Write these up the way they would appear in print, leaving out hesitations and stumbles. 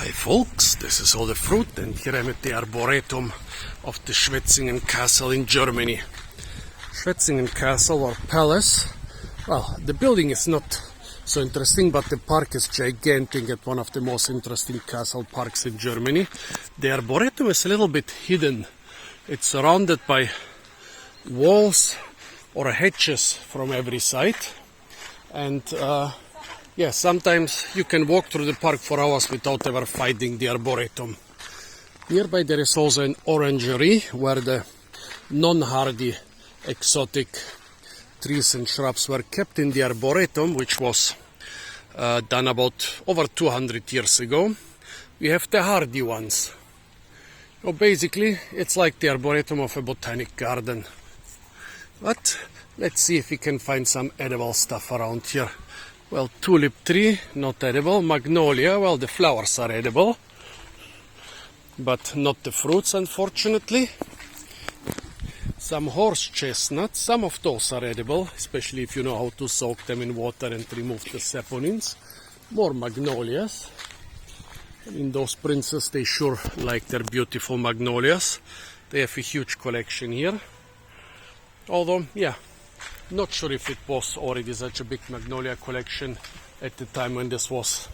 Hi folks, this is all the fruit, and here I'm at the Arboretum of the Schwetzingen Castle in Germany. Schwetzingen Castle or Palace, well, the building is not so interesting, but the park is gigantic at one of the most interesting castle parks in Germany. The Arboretum is a little bit hidden. It's surrounded by walls or hedges from every side, and yeah, sometimes you can walk through the park for hours without ever finding the Arboretum. Nearby there is also an orangery where the non-hardy exotic trees and shrubs were kept in the Arboretum, which was done about over 200 years ago. We have the hardy ones. So basically it's like the Arboretum of a botanic garden. But let's see if we can find some edible stuff around here. Well, tulip tree, not edible. Magnolia, well, the flowers are edible, but not the fruits, unfortunately. Some horse chestnuts, some of those are edible, especially if you know how to soak them in water and remove the saponins. More magnolias. I mean, those princes, they sure like their beautiful magnolias. They have a huge collection here. Although, yeah, not sure if it was already such a big magnolia collection at the time when this was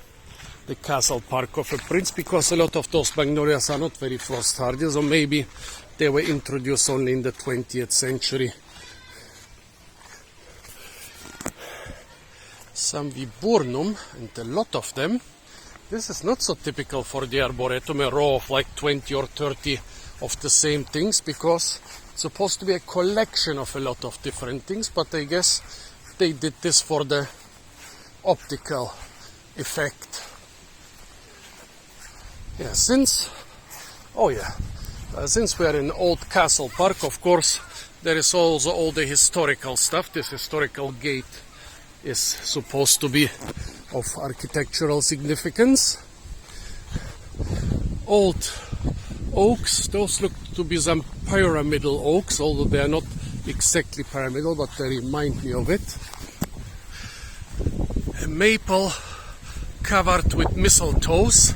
the castle park of a prince, because a lot of those magnolias are not very frost hardy, so maybe they were introduced only in the 20th century. Some viburnum, and a lot of them. This is not so typical for the Arboretum, a row of like 20 or 30 of the same things, because it's supposed to be a collection of a lot of different things, but I guess they did this for the optical effect. Yeah, since we are in old castle park, of course, there is also all the historical stuff. This historical gate is supposed to be of architectural significance. Old oaks, those look to be some pyramidal oaks, although they are not exactly pyramidal, but they remind me of it. A maple covered with mistletoes.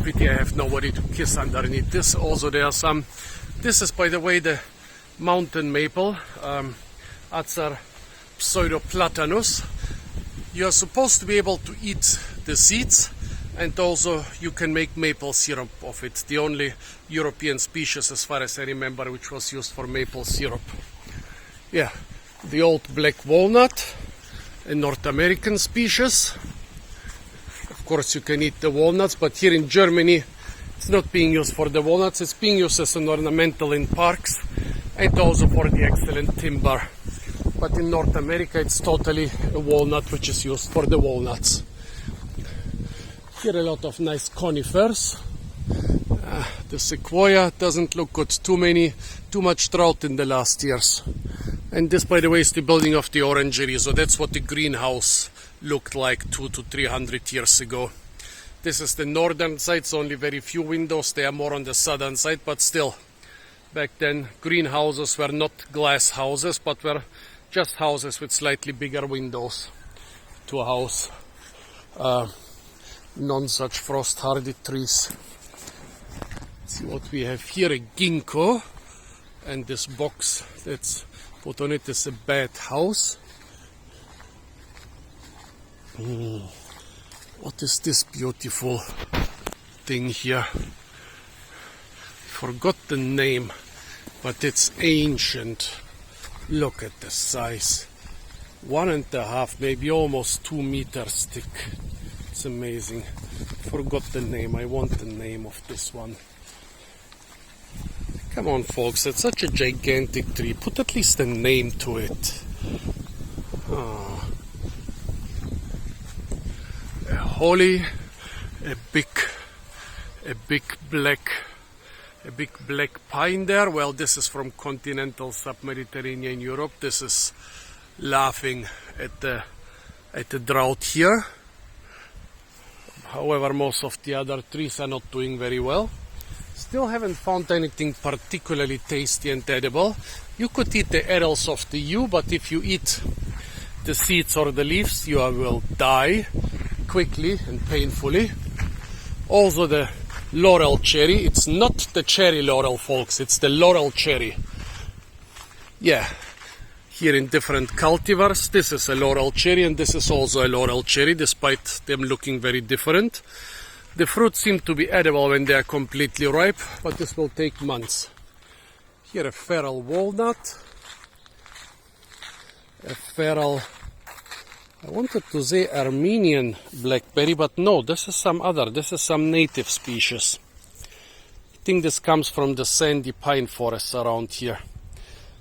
Pity I have nobody to kiss underneath this. Also there are some, this is by the way the mountain maple, Acer pseudoplatanus. You are supposed to be able to eat the seeds, and also you can make maple syrup of it. The only European species, as far as I remember, which was used for maple syrup. Yeah, the old black walnut, a North American species. Of course you can eat the walnuts, but here in Germany it's not being used for the walnuts. It's being used as an ornamental in parks and also for the excellent timber. But in North America it's totally a walnut which is used for the walnuts. Here a lot of nice conifers. The sequoia doesn't look good. Too much drought in the last years. And this, by the way, is the building of the orangery. So that's what the greenhouse looked like 200 to 300 years ago. This is the northern side, so only very few windows. They are more on the southern side, but still, back then greenhouses were not glass houses, but were just houses with slightly bigger windows to house non-such frost-hardy trees. Let's see what we have here, a ginkgo, and this box that's put on it is a bad house. What is this beautiful thing here? Forgot the name, but it's ancient. Look at the size. 1.5, maybe almost 2 meters thick. It's amazing. Forgot the name. I want the name of this one. Come on, folks. It's such a gigantic tree. Put at least a name to it. Oh. A holly, a big black pine there. Well, this is from continental sub-Mediterranean Europe. This is laughing at the drought here. However, most of the other trees are not doing very well. Still haven't found anything particularly tasty and edible. You could eat the adults of the yew, but if you eat the seeds or the leaves, you will die quickly and painfully. Also the laurel cherry. It's not the cherry laurel, folks. It's the laurel cherry. Yeah. Here in different cultivars, this is a laurel cherry and this is also a laurel cherry, despite them looking very different. The fruits seem to be edible when they are completely ripe, but this will take months. Here a feral walnut, a feral, I wanted to say Armenian blackberry, but no, this is some other, this is some native species. I think this comes from the sandy pine forests around here.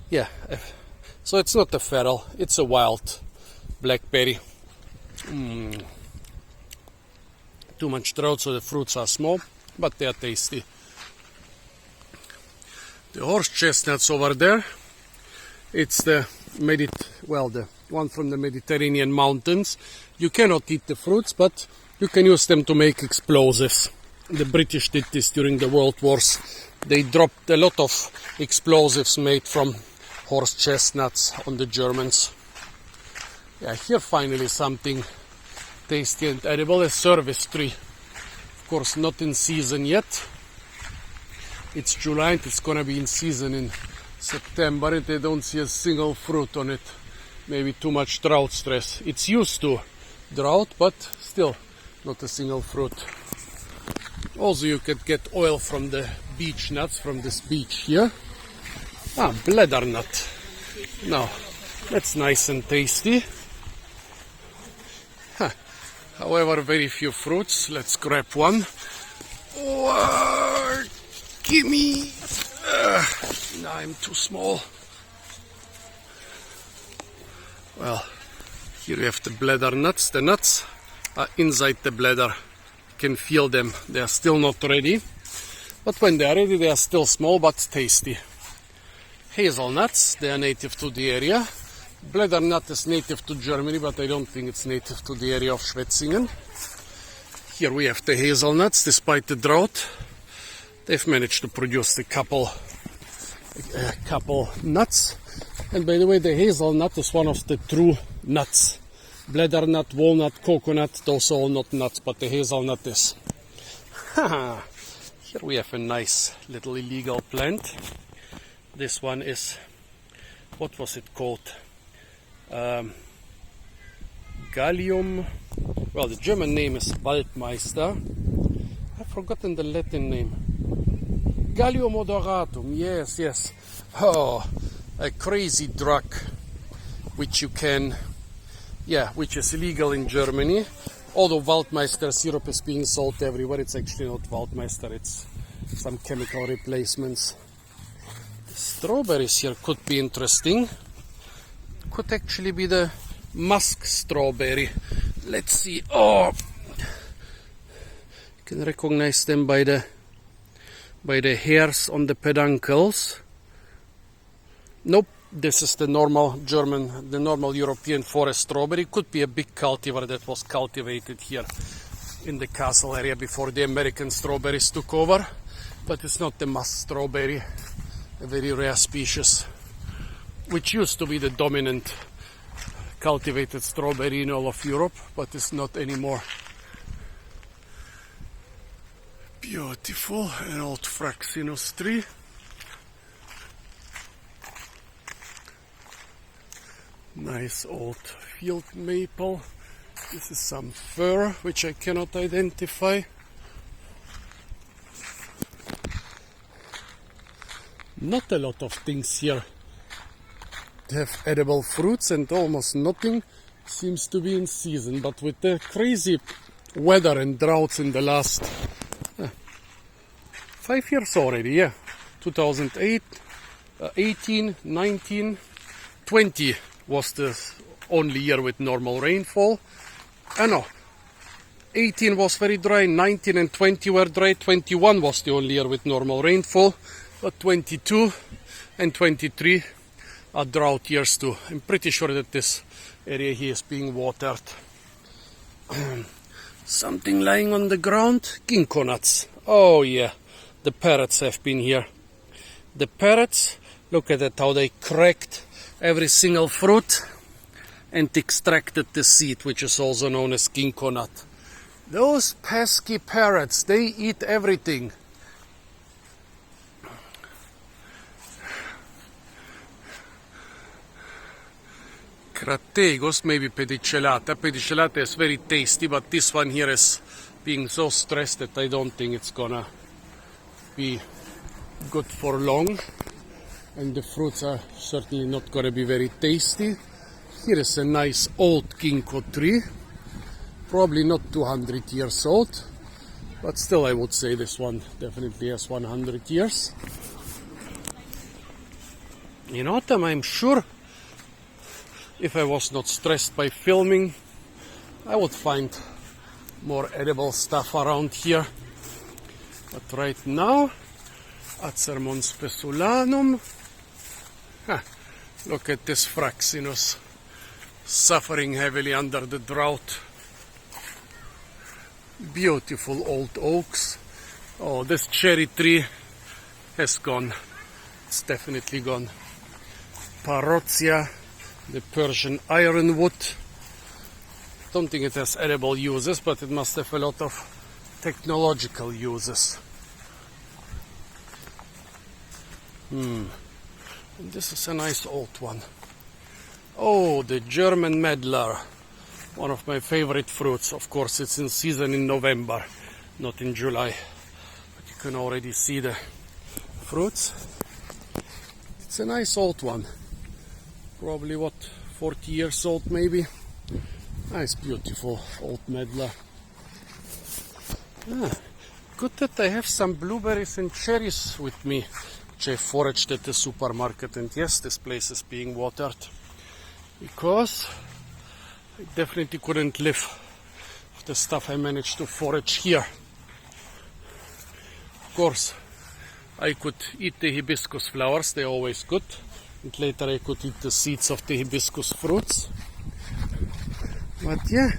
Yeah. So it's not a feral, it's a wild blackberry. Too much drought, so the fruits are small, but they are tasty. The horse chestnuts over there, it's the one from the Mediterranean mountains. You cannot eat the fruits, but you can use them to make explosives. The British did this during the World Wars. They dropped a lot of explosives made from horse chestnuts on the Germans. Yeah, here finally something tasty and edible, a service tree. Of course, not in season yet. It's July and it's gonna be in season in September, and they don't see a single fruit on it. Maybe too much drought stress. It's used to drought, but still not a single fruit. Also, you could get oil from the beech nuts from this beech here. Bladder nut. Now, that's nice and tasty. However, very few fruits. Let's grab one. Oh, gimme! No, I'm too small. Well, here we have the bladder nuts. The nuts are inside the bladder. You can feel them. They are still not ready. But when they are ready, they are still small but tasty. Hazelnuts, they are native to the area. Bladder nut is native to Germany, but I don't think it's native to the area of Schwetzingen. Here we have the hazelnuts. Despite the drought, they've managed to produce a couple nuts. And by the way, the hazelnut is one of the true nuts. Bladder nut, walnut, coconut, those are all not nuts, but the hazelnut is. Here we have a nice little illegal plant. This one is, what was it called? Gallium. Well, the German name is Waldmeister. I've forgotten the Latin name. Gallium odoratum. Yes. Oh, a crazy drug, which which is illegal in Germany. Although Waldmeister syrup is being sold everywhere, it's actually not Waldmeister. It's some chemical replacements. The strawberries here could be interesting. Could actually be the musk strawberry. Let's see. Oh, you can recognize them by the hairs on the peduncles. Nope, this is the normal European forest strawberry. Could be a big cultivar that was cultivated here in the castle area before the American strawberries took over. But it's not the musk strawberry, a very rare species, which used to be the dominant cultivated strawberry in all of Europe, but it's not anymore. Beautiful, an old fraxinus tree. Nice old field maple. This is some fir, which I cannot identify. Not a lot of things here have edible fruits, and almost nothing seems to be in season. But with the crazy weather and droughts in the last 5 years already, 2008, 18, 19, 20 was the only year with normal rainfall. 18 was very dry, 19 and 20 were dry, 21 was the only year with normal rainfall, but 22 and 23 are drought years too. I'm pretty sure that this area here is being watered. Something lying on the ground, ginkgo nuts. Oh yeah, the parrots have been here. The parrots, look at that, how they cracked every single fruit and extracted the seed, which is also known as ginkgo nut. Those pesky parrots, they eat everything. Crategos, maybe pedicellata. Pedicellata is very tasty, but this one here is being so stressed that I don't think it's gonna be good for long. And the fruits are certainly not gonna be very tasty. Here is a nice old ginkgo tree. Probably not 200 years old, but still I would say this one definitely has 100 years. In autumn, I'm sure if I was not stressed by filming, I would find more edible stuff around here. But right now, Acermon speculanum. Look at this Fraxinus, suffering heavily under the drought. Beautiful old oaks. Oh, this cherry tree has gone. It's definitely gone. Parotia, the Persian ironwood. Don't think it has edible uses, but it must have a lot of technological uses. And this is a nice old one. Oh, the German medlar. One of my favorite fruits. Of course, it's in season in November, not in July. But you can already see the fruits. It's a nice old one. Probably, 40 years old maybe. Nice, beautiful old medlar. Good that I have some blueberries and cherries with me, which I foraged at the supermarket. And yes, this place is being watered, because I definitely couldn't live with the stuff I managed to forage here. Of course, I could eat the hibiscus flowers, they're always good. And later I could eat the seeds of the hibiscus fruits. But yeah,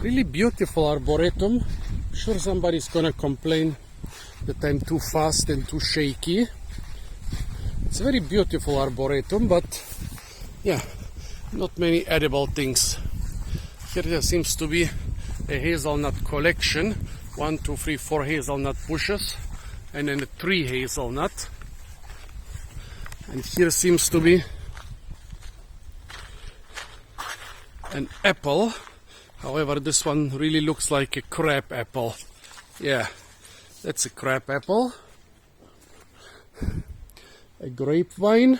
really beautiful arboretum. I'm sure somebody's gonna complain that I'm too fast and too shaky. It's a very beautiful arboretum, but yeah, not many edible things. Here there seems to be a hazelnut collection. 1, 2, 3, 4 hazelnut bushes, and then a 3 hazelnut. And here seems to be an apple. However, this one really looks like a crab apple. Yeah, that's a crab apple. A grapevine.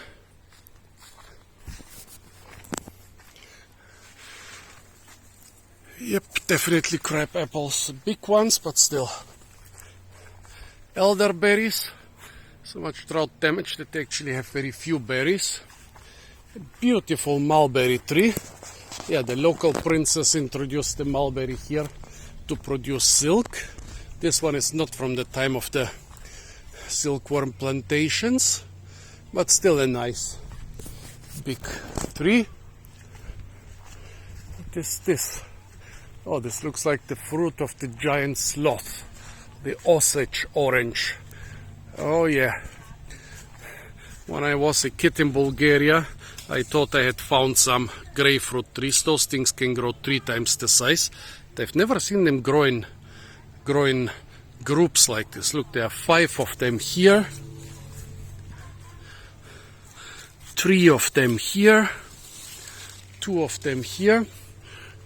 Yep, definitely crab apples. Big ones, but still. Elderberries. So much drought damage that they actually have very few berries. A beautiful mulberry tree. Yeah, the local princess introduced the mulberry here to produce silk. This one is not from the time of the silkworm plantations, but still a nice big tree. What is this? Oh, this looks like the fruit of the giant sloth, the Osage orange. Oh yeah. When I was a kid in Bulgaria, I thought I had found some grapefruit trees. Those things can grow 3 times the size. I've never seen them grow in groups like this. Look, there are 5 of them here, 3 of them here, 2 of them here.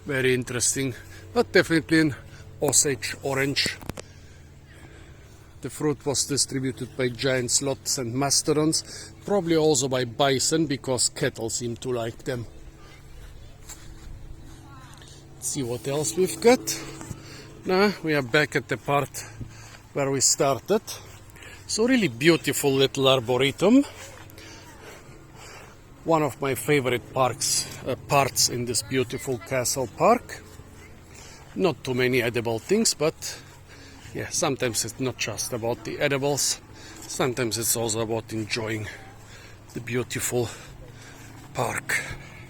Very interesting, but definitely an Osage orange. The fruit was distributed by giant sloths and mastodons, probably also by bison, because cattle seem to like them. Let's see what else we've got. Now we are back at the part where we started. So really beautiful little arboretum. One of my favorite parts in this beautiful castle park. Not too many edible things, but yeah, sometimes it's not just about the edibles. Sometimes it's also about enjoying the beautiful park.